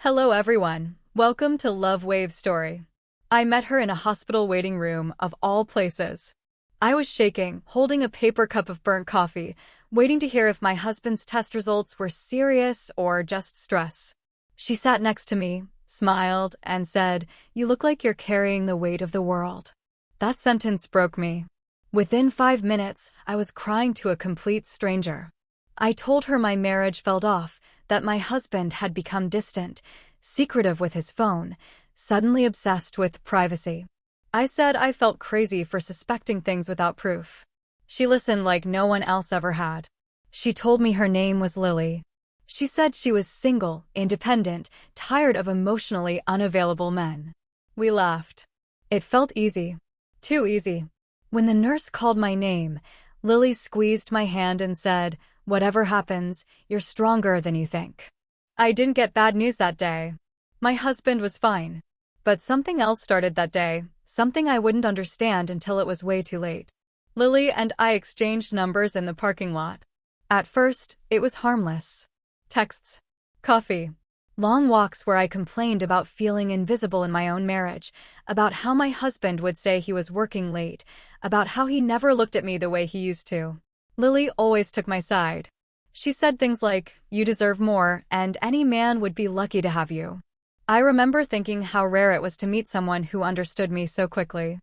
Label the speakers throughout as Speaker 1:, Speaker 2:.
Speaker 1: Hello everyone, welcome to Love Wave's story. I met her in a hospital waiting room of all places. I was shaking, holding a paper cup of burnt coffee, waiting to hear if my husband's test results were serious or just stress. She sat next to me, smiled, and said, "You look like you're carrying the weight of the world." That sentence broke me. Within 5 minutes, I was crying to a complete stranger. I told her my marriage fell off, that my husband had become distant, secretive with his phone, suddenly obsessed with privacy. I said I felt crazy for suspecting things without proof. She listened like no one else ever had. She told me her name was Lily. She said she was single, independent, tired of emotionally unavailable men. We laughed. It felt easy. Too easy. When the nurse called my name, Lily squeezed my hand and said, "Whatever happens, you're stronger than you think." I didn't get bad news that day. My husband was fine. But something else started that day, something I wouldn't understand until it was way too late. Lily and I exchanged numbers in the parking lot. At first, it was harmless. Texts. Coffee. Long walks where I complained about feeling invisible in my own marriage, about how my husband would say he was working late, about how he never looked at me the way he used to. Lily always took my side. She said things like, "You deserve more, and any man would be lucky to have you." I remember thinking how rare it was to meet someone who understood me so quickly.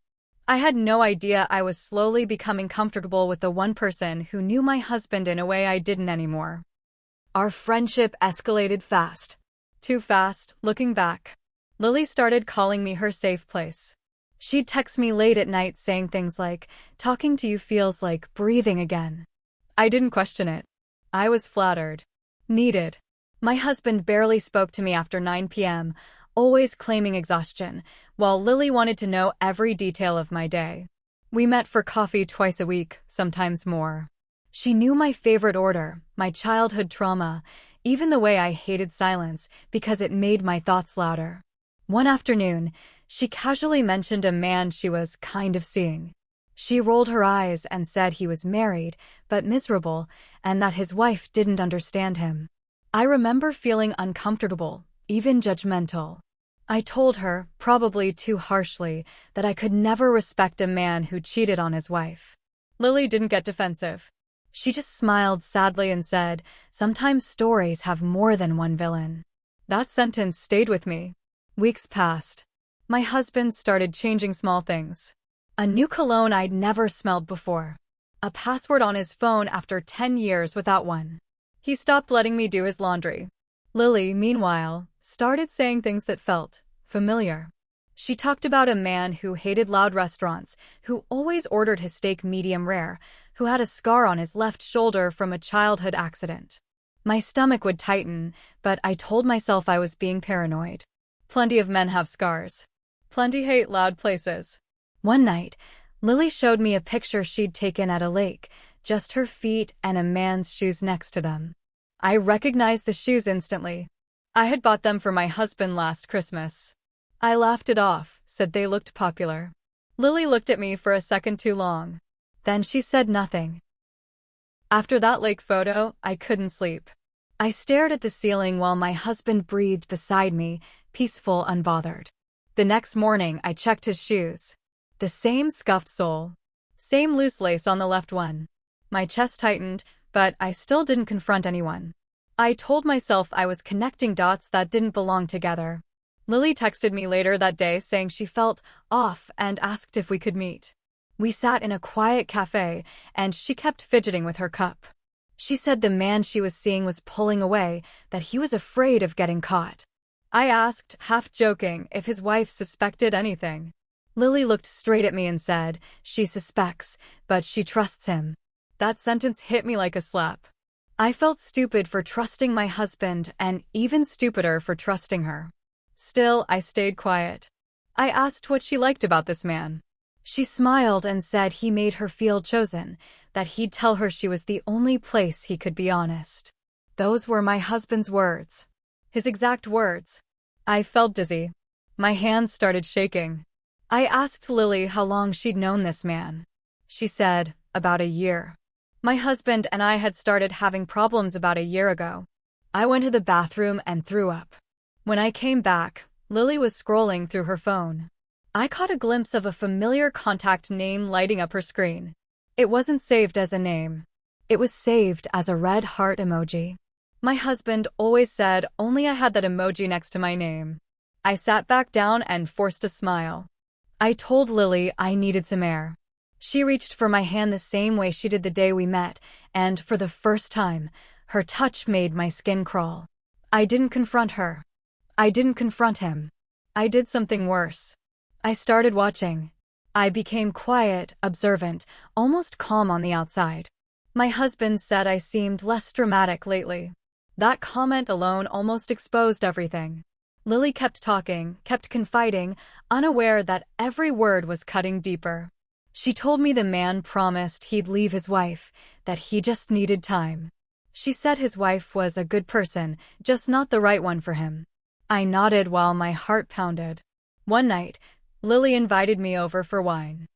Speaker 1: I had no idea I was slowly becoming comfortable with the one person who knew my husband in a way I didn't anymore. Our friendship escalated fast. Too fast, looking back. Lily started calling me her safe place. She'd text me late at night saying things like, "Talking to you feels like breathing again." I didn't question it. I was flattered. Needed. My husband barely spoke to me after 9 p.m., always claiming exhaustion, while Lily wanted to know every detail of my day. We met for coffee twice a week, sometimes more. She knew my favorite order, my childhood trauma, even the way I hated silence because it made my thoughts louder. One afternoon, she casually mentioned a man she was kind of seeing. She rolled her eyes and said he was married, but miserable, and that his wife didn't understand him. I remember feeling uncomfortable, even judgmental. I told her, probably too harshly, that I could never respect a man who cheated on his wife. Lily didn't get defensive. She just smiled sadly and said, "Sometimes stories have more than one villain." That sentence stayed with me. Weeks passed. My husband started changing small things. A new cologne I'd never smelled before. A password on his phone after 10 years without one. He stopped letting me do his laundry. Lily, meanwhile, started saying things that felt familiar. She talked about a man who hated loud restaurants, who always ordered his steak medium rare, who had a scar on his left shoulder from a childhood accident. My stomach would tighten, but I told myself I was being paranoid. Plenty of men have scars. Plenty hate loud places. One night, Lily showed me a picture she'd taken at a lake, just her feet and a man's shoes next to them. I recognized the shoes instantly. I had bought them for my husband last Christmas. I laughed it off, said they looked popular. Lily looked at me for a second too long. Then she said nothing. After that lake photo, I couldn't sleep. I stared at the ceiling while my husband breathed beside me, peaceful, unbothered. The next morning, I checked his shoes. The same scuffed sole. Same loose lace on the left one. My chest tightened, but I still didn't confront anyone. I told myself I was connecting dots that didn't belong together. Lily texted me later that day saying she felt off and asked if we could meet. We sat in a quiet cafe, and she kept fidgeting with her cup. She said the man she was seeing was pulling away, that he was afraid of getting caught. I asked, half joking, if his wife suspected anything. Lily looked straight at me and said, "She suspects, but she trusts him." That sentence hit me like a slap. I felt stupid for trusting my husband and even stupider for trusting her. Still, I stayed quiet. I asked what she liked about this man. She smiled and said he made her feel chosen, that he'd tell her she was the only place he could be honest. Those were my husband's words. His exact words. I felt dizzy. My hands started shaking. I asked Lily how long she'd known this man. She said, about a year. My husband and I had started having problems about a year ago. I went to the bathroom and threw up. When I came back, Lily was scrolling through her phone. I caught a glimpse of a familiar contact name lighting up her screen. It wasn't saved as a name. It was saved as a red heart emoji. My husband always said only I had that emoji next to my name. I sat back down and forced a smile. I told Lily I needed some air. She reached for my hand the same way she did the day we met, and for the first time, her touch made my skin crawl. I didn't confront her. I didn't confront him. I did something worse. I started watching. I became quiet, observant, almost calm on the outside. My husband said I seemed less dramatic lately. That comment alone almost exposed everything. Lily kept talking, kept confiding, unaware that every word was cutting deeper. She told me the man promised he'd leave his wife, that he just needed time. She said his wife was a good person, just not the right one for him. I nodded while my heart pounded. One night, Lily invited me over for wine.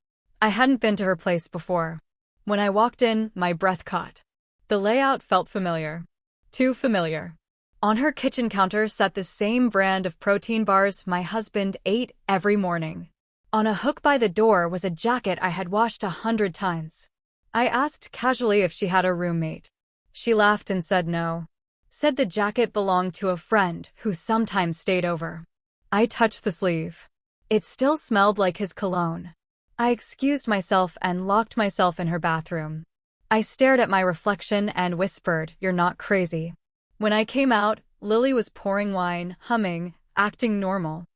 Speaker 1: I hadn't been to her place before. When I walked in, my breath caught. The layout felt familiar. Too familiar. On her kitchen counter sat the same brand of protein bars my husband ate every morning. On a hook by the door was a jacket I had washed 100 times. I asked casually if she had a roommate. She laughed and said no. Said the jacket belonged to a friend who sometimes stayed over. I touched the sleeve. It still smelled like his cologne. I excused myself and locked myself in her bathroom. I stared at my reflection and whispered, "You're not crazy." When I came out, Lily was pouring wine, humming, acting normal.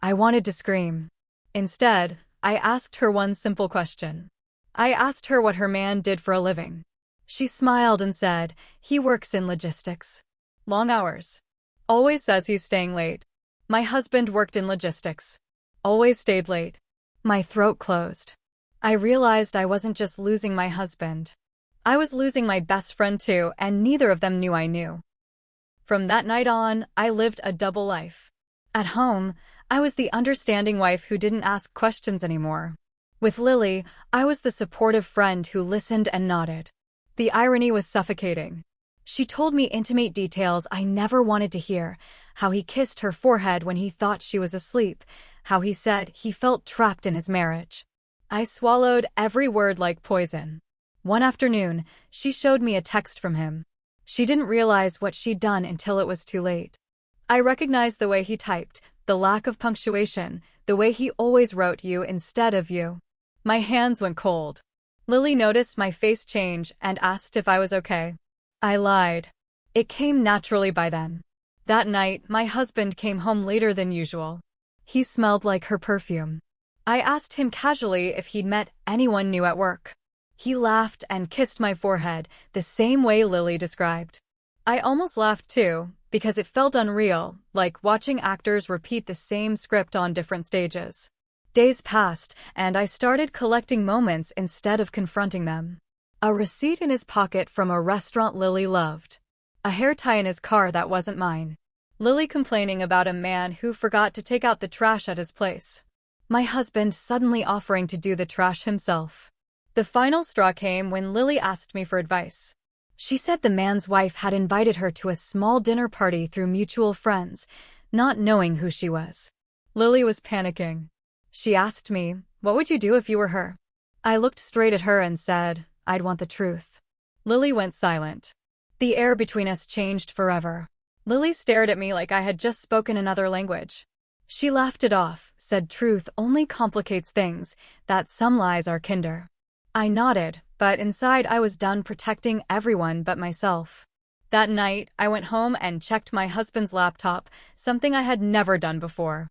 Speaker 1: I wanted to scream. Instead, I asked her one simple question. I asked her what her man did for a living. She smiled and said, "He works in logistics. Long hours. Always says he's staying late." My husband worked in logistics. Always stayed late. My throat closed. I realized I wasn't just losing my husband. I was losing my best friend too, and neither of them knew I knew. From that night on, I lived a double life. At home, I was the understanding wife who didn't ask questions anymore. With Lily, I was the supportive friend who listened and nodded. The irony was suffocating. She told me intimate details I never wanted to hear, how he kissed her forehead when he thought she was asleep, how he said he felt trapped in his marriage. I swallowed every word like poison. One afternoon, she showed me a text from him. She didn't realize what she'd done until it was too late. I recognized the way he typed, the lack of punctuation, the way he always wrote you instead of you. My hands went cold. Lily noticed my face change and asked if I was okay. I lied. It came naturally by then. That night, my husband came home later than usual. He smelled like her perfume. I asked him casually if he'd met anyone new at work. He laughed and kissed my forehead, the same way Lily described. I almost laughed too, because it felt unreal, like watching actors repeat the same script on different stages. Days passed, and I started collecting moments instead of confronting them. A receipt in his pocket from a restaurant Lily loved. A hair tie in his car that wasn't mine. Lily complaining about a man who forgot to take out the trash at his place. My husband suddenly offering to do the trash himself. The final straw came when Lily asked me for advice. She said the man's wife had invited her to a small dinner party through mutual friends, not knowing who she was. Lily was panicking. She asked me, "What would you do if you were her?" I looked straight at her and said, "I'd want the truth." Lily went silent. The air between us changed forever. Lily stared at me like I had just spoken another language. She laughed it off, said truth only complicates things, that some lies are kinder. I nodded, but inside I was done protecting everyone but myself. That night, I went home and checked my husband's laptop, something I had never done before.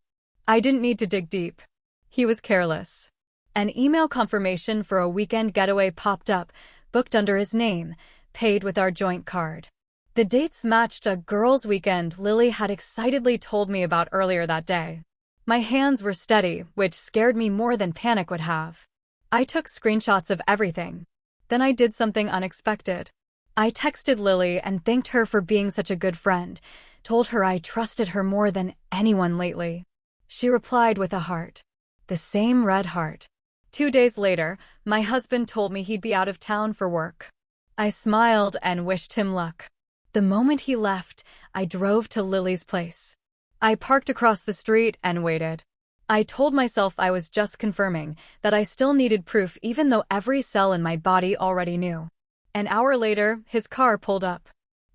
Speaker 1: I didn't need to dig deep. He was careless. An email confirmation for a weekend getaway popped up, booked under his name, paid with our joint card. The dates matched a girls' weekend Lily had excitedly told me about earlier that day. My hands were steady, which scared me more than panic would have. I took screenshots of everything. Then I did something unexpected. I texted Lily and thanked her for being such a good friend, told her I trusted her more than anyone lately. She replied with a heart. The same red heart. 2 days later, my husband told me he'd be out of town for work. I smiled and wished him luck. The moment he left, I drove to Lily's place. I parked across the street and waited. I told myself I was just confirming that I still needed proof even though every cell in my body already knew. An hour later, his car pulled up.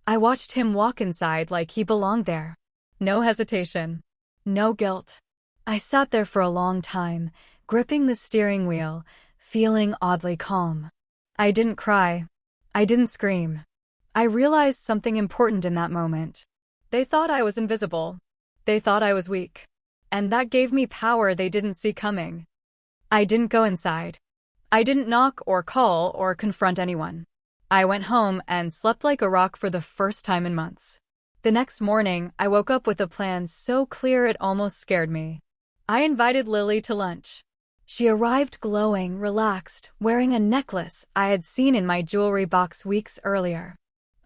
Speaker 1: I watched him walk inside like he belonged there. No hesitation. No guilt. I sat there for a long time, gripping the steering wheel, feeling oddly calm. I didn't cry. I didn't scream. I realized something important in that moment. They thought I was invisible. They thought I was weak. And that gave me power they didn't see coming. I didn't go inside. I didn't knock or call or confront anyone. I went home and slept like a rock for the first time in months. The next morning, I woke up with a plan so clear it almost scared me. I invited Lily to lunch. She arrived glowing, relaxed, wearing a necklace I had seen in my jewelry box weeks earlier.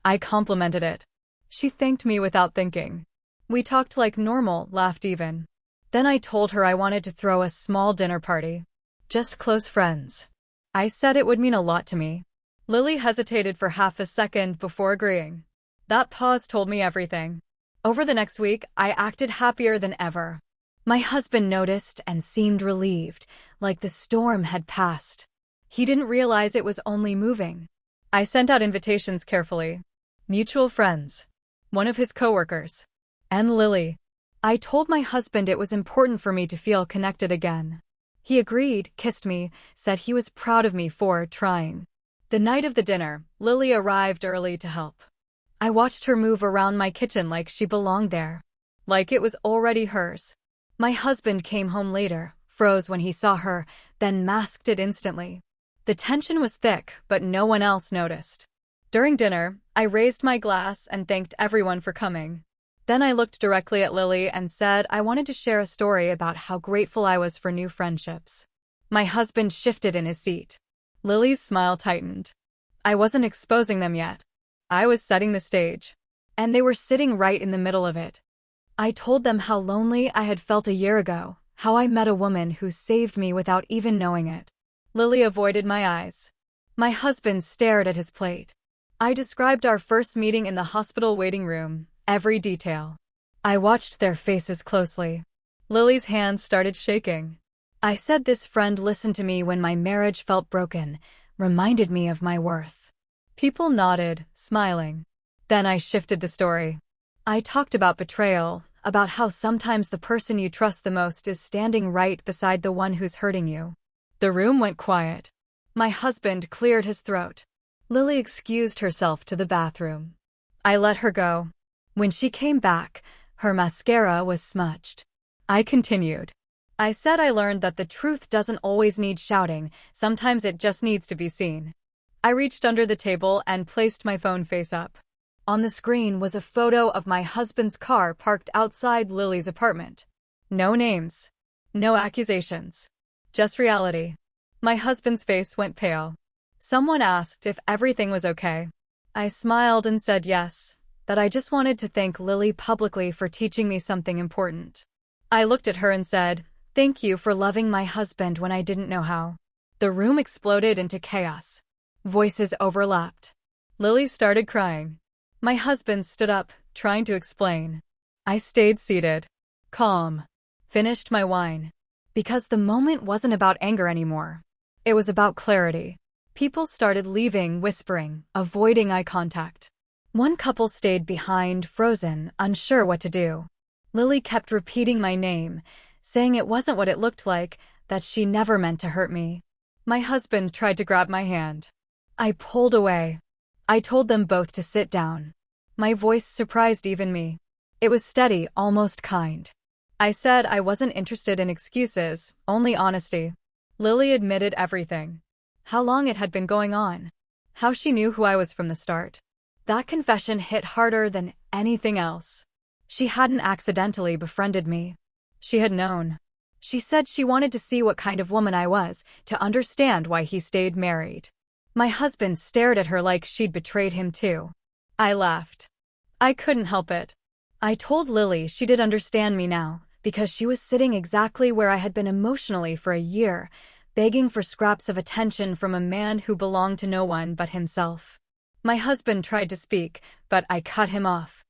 Speaker 1: I complimented it. She thanked me without thinking. We talked like normal, laughed even. Then I told her I wanted to throw a small dinner party. Just close friends. I said it would mean a lot to me. Lily hesitated for half a second before agreeing. That pause told me everything. Over the next week, I acted happier than ever. My husband noticed and seemed relieved, like the storm had passed. He didn't realize it was only moving. I sent out invitations carefully. Mutual friends. One of his coworkers. And Lily. I told my husband it was important for me to feel connected again. He agreed, kissed me, said he was proud of me for trying. The night of the dinner, Lily arrived early to help. I watched her move around my kitchen like she belonged there. Like it was already hers. My husband came home later, froze when he saw her, then masked it instantly. The tension was thick, but no one else noticed. During dinner, I raised my glass and thanked everyone for coming. Then I looked directly at Lily and said I wanted to share a story about how grateful I was for new friendships. My husband shifted in his seat. Lily's smile tightened. I wasn't exposing them yet. I was setting the stage. And they were sitting right in the middle of it. I told them how lonely I had felt a year ago, how I met a woman who saved me without even knowing it. Lily avoided my eyes. My husband stared at his plate. I described our first meeting in the hospital waiting room. Every detail. I watched their faces closely. Lily's hands started shaking. I said this friend listened to me when my marriage felt broken, reminded me of my worth. People nodded, smiling. Then I shifted the story. I talked about betrayal, about how sometimes the person you trust the most is standing right beside the one who's hurting you. The room went quiet. My husband cleared his throat. Lily excused herself to the bathroom. I let her go. When she came back, her mascara was smudged. I continued. I said I learned that the truth doesn't always need shouting, sometimes it just needs to be seen. I reached under the table and placed my phone face up. On the screen was a photo of my husband's car parked outside Lily's apartment. No names. No accusations. Just reality. My husband's face went pale. Someone asked if everything was okay. I smiled and said yes. That I just wanted to thank Lily publicly for teaching me something important. I looked at her and said, "Thank you for loving my husband when I didn't know how." The room exploded into chaos. Voices overlapped. Lily started crying. My husband stood up, trying to explain. I stayed seated. Calm. Finished my wine. Because the moment wasn't about anger anymore. It was about clarity. People started leaving, whispering, avoiding eye contact. One couple stayed behind, frozen, unsure what to do. Lily kept repeating my name, saying it wasn't what it looked like, that she never meant to hurt me. My husband tried to grab my hand. I pulled away. I told them both to sit down. My voice surprised even me. It was steady, almost kind. I said I wasn't interested in excuses, only honesty. Lily admitted everything. How long it had been going on. How she knew who I was from the start. That confession hit harder than anything else. She hadn't accidentally befriended me. She had known. She said she wanted to see what kind of woman I was, to understand why he stayed married. My husband stared at her like she'd betrayed him too. I laughed. I couldn't help it. I told Lily she did understand me now, because she was sitting exactly where I had been emotionally for a year, begging for scraps of attention from a man who belonged to no one but himself. My husband tried to speak, but I cut him off.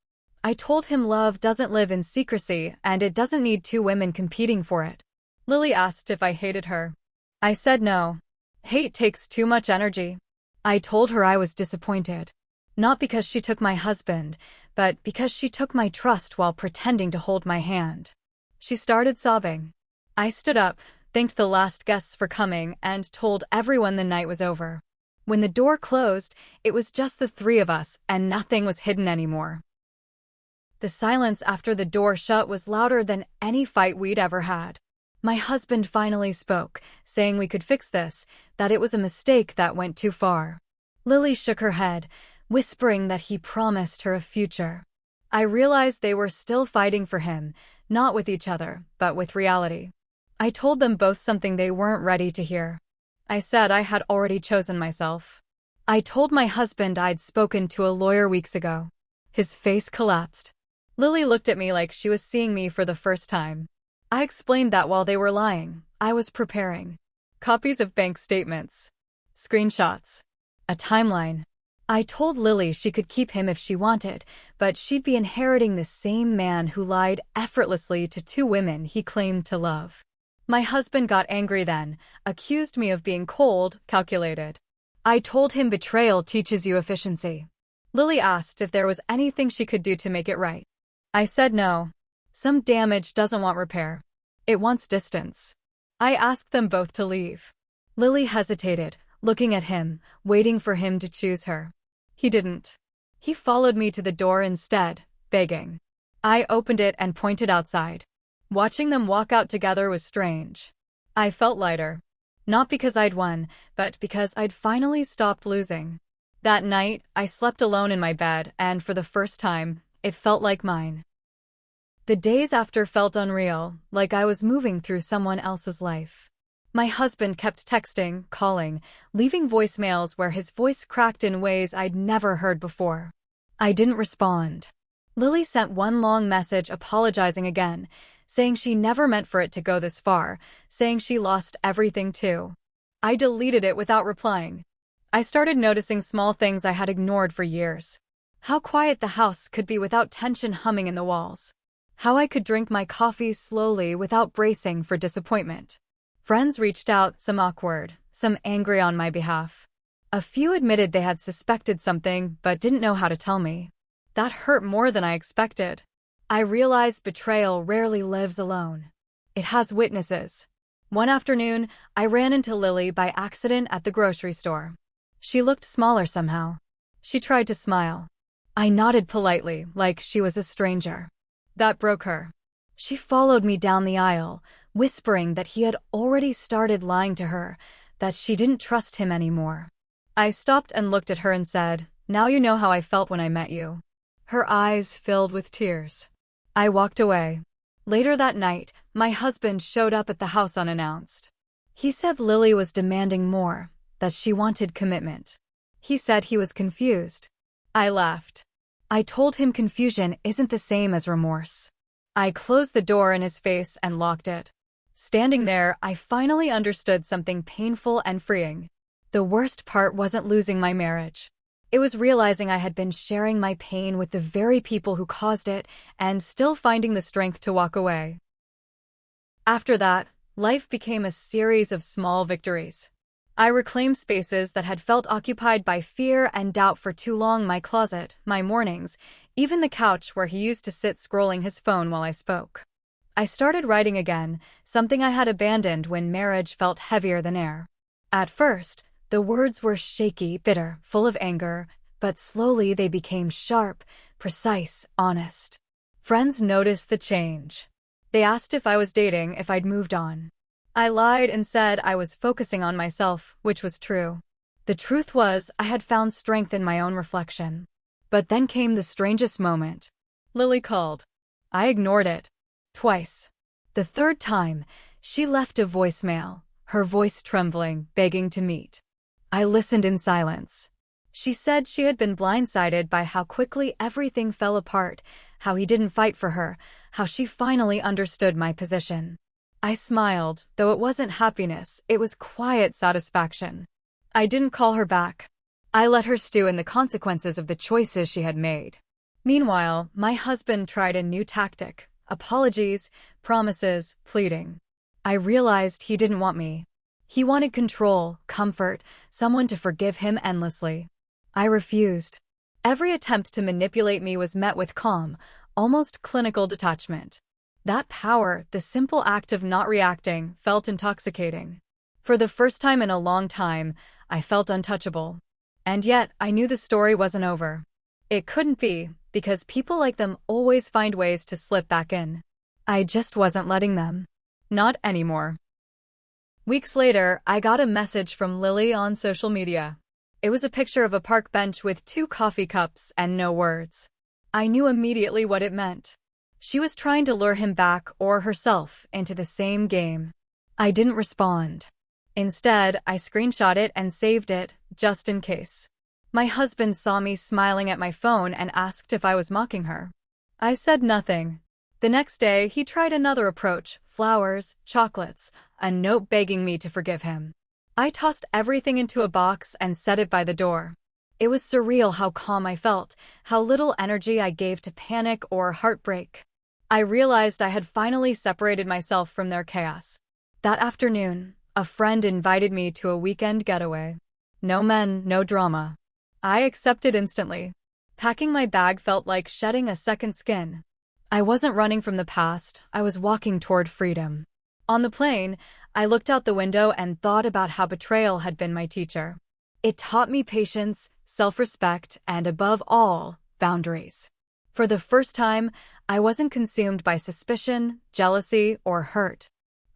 Speaker 1: I told him love doesn't live in secrecy and it doesn't need two women competing for it. Lily asked if I hated her. I said no. Hate takes too much energy. I told her I was disappointed. Not because she took my husband, but because she took my trust while pretending to hold my hand. She started sobbing. I stood up, thanked the last guests for coming, and told everyone the night was over. When the door closed, it was just the three of us, and nothing was hidden anymore. The silence after the door shut was louder than any fight we'd ever had. My husband finally spoke, saying we could fix this, that it was a mistake that went too far. Lily shook her head, whispering that he promised her a future. I realized they were still fighting for him, not with each other, but with reality. I told them both something they weren't ready to hear. I said I had already chosen myself. I told my husband I'd spoken to a lawyer weeks ago. His face collapsed. Lily looked at me like she was seeing me for the first time. I explained that while they were lying, I was preparing copies of bank statements, screenshots, a timeline. I told Lily she could keep him if she wanted, but she'd be inheriting the same man who lied effortlessly to two women he claimed to love. My husband got angry then, accused me of being cold, calculated. I told him betrayal teaches you efficiency. Lily asked if there was anything she could do to make it right. I said no. Some damage doesn't want repair. It wants distance. I asked them both to leave. Lily hesitated, looking at him, waiting for him to choose her. He didn't. He followed me to the door instead, begging. I opened it and pointed outside. Watching them walk out together was strange. I felt lighter. Not because I'd won, but because I'd finally stopped losing. That night, I slept alone in my bed, and for the first time, it felt like mine. The days after felt unreal, like I was moving through someone else's life. My husband kept texting, calling, leaving voicemails where his voice cracked in ways I'd never heard before. I didn't respond. Lily sent one long message apologizing again, saying she never meant for it to go this far, saying she lost everything too. I deleted it without replying. I started noticing small things I had ignored for years. How quiet the house could be without tension humming in the walls. How I could drink my coffee slowly without bracing for disappointment. Friends reached out, some awkward, some angry on my behalf. A few admitted they had suspected something but didn't know how to tell me. That hurt more than I expected. I realized betrayal rarely lives alone. It has witnesses. One afternoon, I ran into Lily by accident at the grocery store. She looked smaller somehow. She tried to smile. I nodded politely, like she was a stranger. That broke her. She followed me down the aisle, whispering that he had already started lying to her, that she didn't trust him anymore. I stopped and looked at her and said, "Now you know how I felt when I met you." Her eyes filled with tears. I walked away. Later that night, my husband showed up at the house unannounced. He said Lily was demanding more, that she wanted commitment. He said he was confused. I laughed. I told him confusion isn't the same as remorse. I closed the door in his face and locked it. Standing there, I finally understood something painful and freeing. The worst part wasn't losing my marriage. It was realizing I had been sharing my pain with the very people who caused it and still finding the strength to walk away. After that, life became a series of small victories. I reclaimed spaces that had felt occupied by fear and doubt for too long: my closet, my mornings, even the couch where he used to sit scrolling his phone while I spoke. I started writing again, something I had abandoned when marriage felt heavier than air. At first, the words were shaky, bitter, full of anger, but slowly they became sharp, precise, honest. Friends noticed the change. They asked if I was dating, if I'd moved on. I lied and said I was focusing on myself, which was true. The truth was, I had found strength in my own reflection. But then came the strangest moment. Lily called. I ignored it. Twice. The third time, she left a voicemail, her voice trembling, begging to meet. I listened in silence. She said she had been blindsided by how quickly everything fell apart, how he didn't fight for her, how she finally understood my position. I smiled, though it wasn't happiness, it was quiet satisfaction. I didn't call her back. I let her stew in the consequences of the choices she had made. Meanwhile, my husband tried a new tactic: apologies, promises, pleading. I realized he didn't want me. He wanted control, comfort, someone to forgive him endlessly. I refused. Every attempt to manipulate me was met with calm, almost clinical detachment. That power, the simple act of not reacting, felt intoxicating. For the first time in a long time, I felt untouchable. And yet, I knew the story wasn't over. It couldn't be, because people like them always find ways to slip back in. I just wasn't letting them. Not anymore. Weeks later, I got a message from Lily on social media. It was a picture of a park bench with 2 coffee cups and no words. I knew immediately what it meant. She was trying to lure him back, or herself, into the same game. I didn't respond. Instead, I screenshot it and saved it, just in case. My husband saw me smiling at my phone and asked if I was mocking her. I said nothing. The next day, he tried another approach: flowers, chocolates, a note begging me to forgive him. I tossed everything into a box and set it by the door. It was surreal how calm I felt, how little energy I gave to panic or heartbreak. I realized I had finally separated myself from their chaos. That afternoon, a friend invited me to a weekend getaway. No men, no drama. I accepted instantly. Packing my bag felt like shedding a second skin. I wasn't running from the past, I was walking toward freedom. On the plane, I looked out the window and thought about how betrayal had been my teacher. It taught me patience, self-respect, and above all, boundaries. For the first time, I wasn't consumed by suspicion, jealousy, or hurt.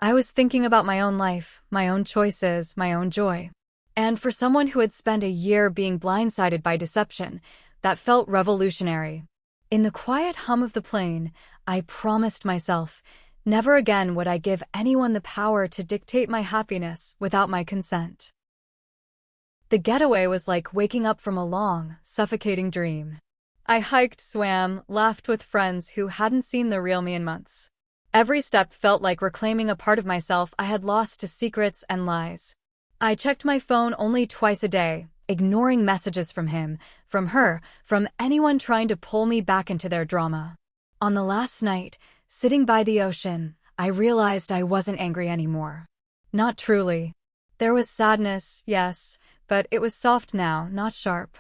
Speaker 1: I was thinking about my own life, my own choices, my own joy. And for someone who had spent a year being blindsided by deception, that felt revolutionary. In the quiet hum of the plane, I promised myself, never again would I give anyone the power to dictate my happiness without my consent. The getaway was like waking up from a long, suffocating dream. I hiked, swam, laughed with friends who hadn't seen the real me in months. Every step felt like reclaiming a part of myself I had lost to secrets and lies. I checked my phone only twice a day, ignoring messages from him, from her, from anyone trying to pull me back into their drama. On the last night, sitting by the ocean, I realized I wasn't angry anymore. Not truly. There was sadness, yes, but it was soft now, not sharp.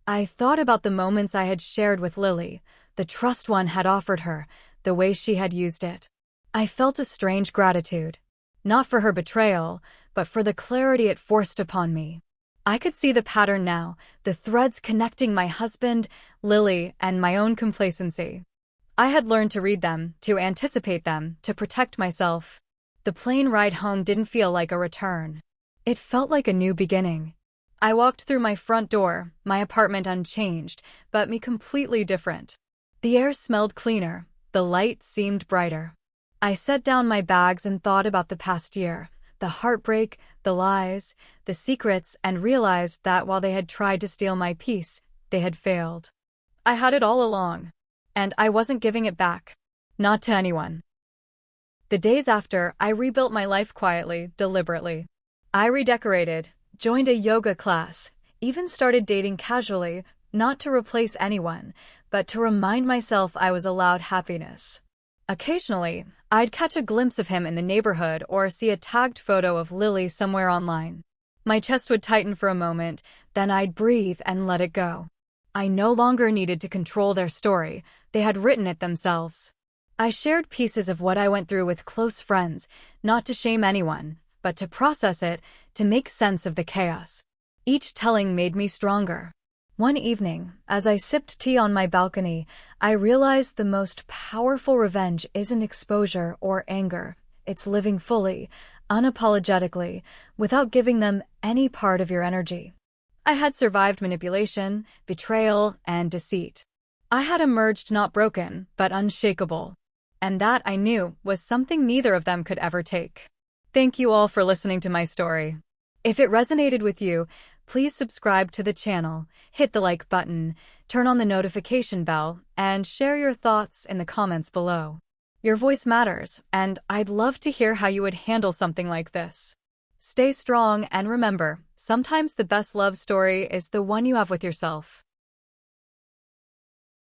Speaker 1: I thought about the moments I had shared with Lily, the trust one had offered her, the way she had used it. I felt a strange gratitude. Not for her betrayal, but for the clarity it forced upon me. I could see the pattern now, the threads connecting my husband, Lily, and my own complacency. I had learned to read them, to anticipate them, to protect myself. The plane ride home didn't feel like a return. It felt like a new beginning. I walked through my front door, my apartment unchanged, but me completely different. The air smelled cleaner, the light seemed brighter. I set down my bags and thought about the past year, the heartbreak, the lies, the secrets, and realized that while they had tried to steal my peace, they had failed. I had it all along, and I wasn't giving it back. Not to anyone. The days after, I rebuilt my life quietly, deliberately. I redecorated, joined a yoga class, even started dating casually, not to replace anyone, but to remind myself I was allowed happiness. Occasionally, I'd catch a glimpse of him in the neighborhood or see a tagged photo of Lily somewhere online. My chest would tighten for a moment, then I'd breathe and let it go. I no longer needed to control their story, they had written it themselves. I shared pieces of what I went through with close friends, not to shame anyone, but to process it, to make sense of the chaos. Each telling made me stronger. One evening, as I sipped tea on my balcony, I realized the most powerful revenge isn't exposure or anger. It's living fully, unapologetically, without giving them any part of your energy. I had survived manipulation, betrayal, and deceit. I had emerged not broken, but unshakable. And that, I knew, was something neither of them could ever take. Thank you all for listening to my story. If it resonated with you, please subscribe to the channel, hit the like button, turn on the notification bell, and share your thoughts in the comments below. Your voice matters, and I'd love to hear how you would handle something like this. Stay strong and remember, sometimes the best love story is the one you have with yourself.